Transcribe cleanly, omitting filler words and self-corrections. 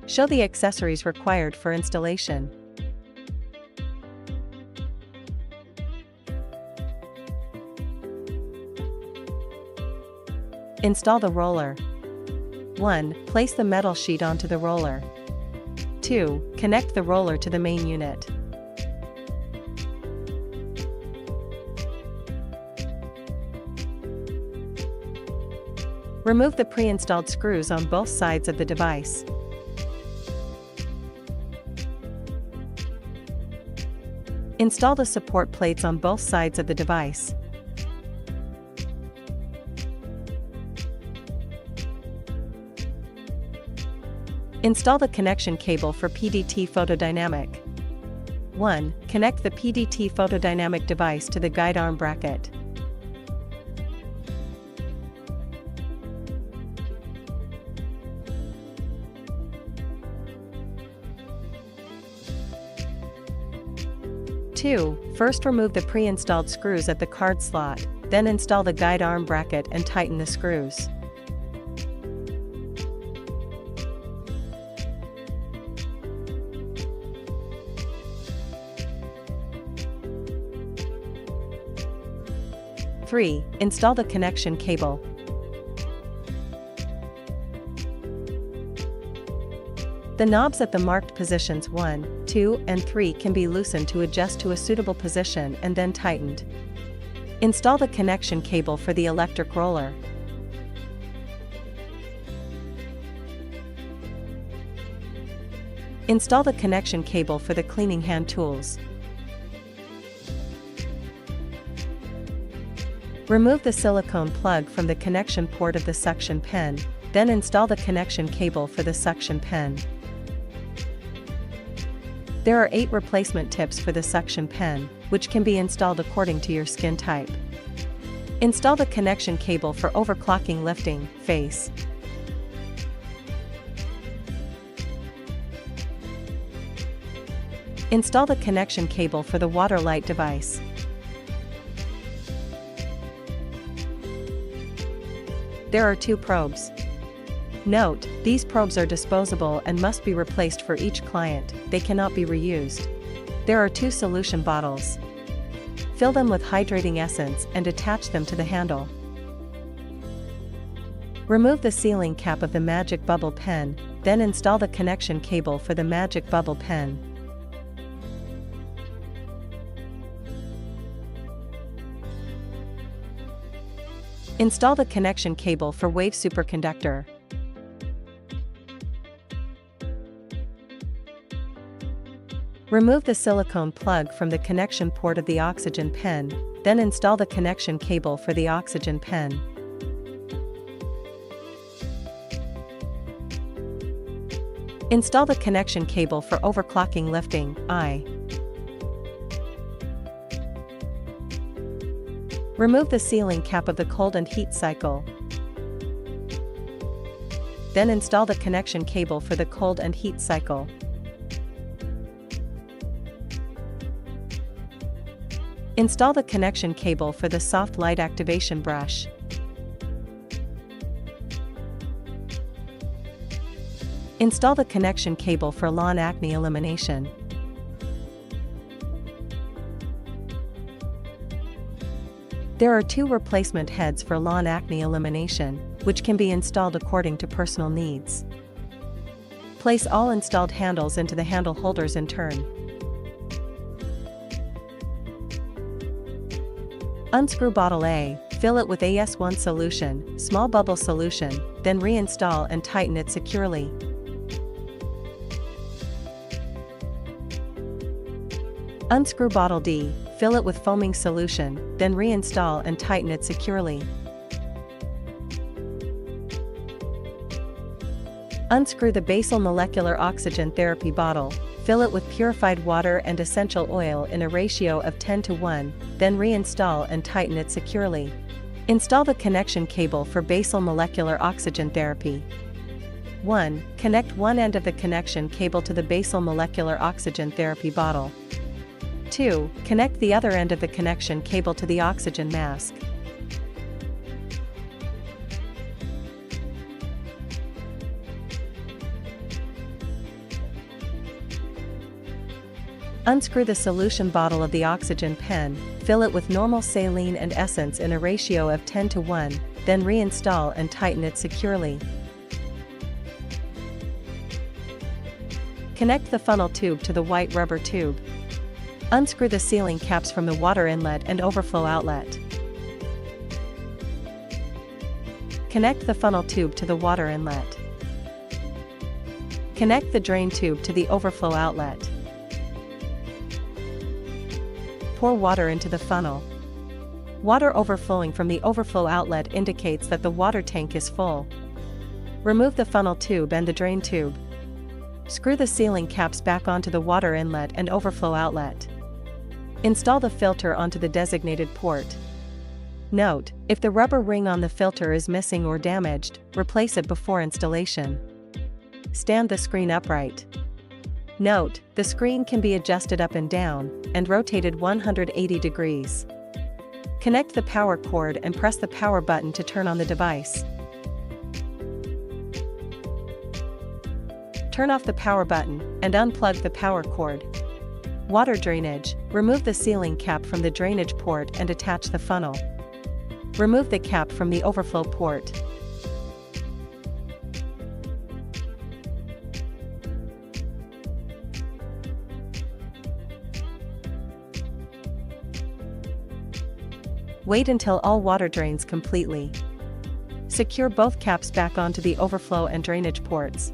Show the accessories required for installation. Install the roller. 1. Place the metal sheet onto the roller. 2. Connect the roller to the main unit. Remove the pre-installed screws on both sides of the device. Install the support plates on both sides of the device. Install the connection cable for PDT photodynamic. 1. Connect the PDT photodynamic device to the guide arm bracket. First remove the pre-installed screws at the card slot, then install the guide arm bracket and tighten the screws. Install the connection cable. The knobs at the marked positions 1, 2, and 3 can be loosened to adjust to a suitable position and then tightened. Install the connection cable for the electric roller. Install the connection cable for the cleaning hand tools. Remove the silicone plug from the connection port of the suction pen, then install the connection cable for the suction pen. There are 8 replacement tips for the suction pen, which can be installed according to your skin type. Install the connection cable for overclocking lifting face. Install the connection cable for the water light device. There are 2 probes. Note, these probes are disposable and must be replaced for each client, they cannot be reused. There are 2 solution bottles. Fill them with hydrating essence and attach them to the handle. Remove the sealing cap of the Magic Bubble pen, then install the connection cable for the Magic Bubble pen. Install the connection cable for Wave Superconductor. Remove the silicone plug from the connection port of the oxygen pen, then install the connection cable for the oxygen pen. Install the connection cable for overclocking lifting I. Remove the sealing cap of the cold and heat cycle. Then install the connection cable for the cold and heat cycle. Install the connection cable for the soft light activation brush. Install the connection cable for lawn acne elimination. There are 2 replacement heads for lawn acne elimination, which can be installed according to personal needs. Place all installed handles into the handle holders in turn. Unscrew bottle A, fill it with AS1 solution, small bubble solution, then reinstall and tighten it securely. Unscrew bottle D, fill it with foaming solution, then reinstall and tighten it securely. Unscrew the basal molecular oxygen therapy bottle, fill it with purified water and essential oil in a ratio of 10:1, then reinstall and tighten it securely. Install the connection cable for basal molecular oxygen therapy. 1. Connect one end of the connection cable to the basal molecular oxygen therapy bottle. 2. Connect the other end of the connection cable to the oxygen mask. Unscrew the solution bottle of the oxygen pen, fill it with normal saline and essence in a ratio of 10:1, then reinstall and tighten it securely. Connect the funnel tube to the white rubber tube. Unscrew the sealing caps from the water inlet and overflow outlet. Connect the funnel tube to the water inlet. Connect the drain tube to the overflow outlet. Pour water into the funnel. Water overflowing from the overflow outlet indicates that the water tank is full. Remove the funnel tube and the drain tube. Screw the sealing caps back onto the water inlet and overflow outlet. Install the filter onto the designated port. Note, if the rubber ring on the filter is missing or damaged, replace it before installation. Stand the screen upright. Note, the screen can be adjusted up and down, and rotated 180 degrees. Connect the power cord and press the power button to turn on the device. Turn off the power button, and unplug the power cord. Water drainage. Remove the sealing cap from the drainage port and attach the funnel. Remove the cap from the overflow port. Wait until all water drains completely. Secure both caps back onto the overflow and drainage ports.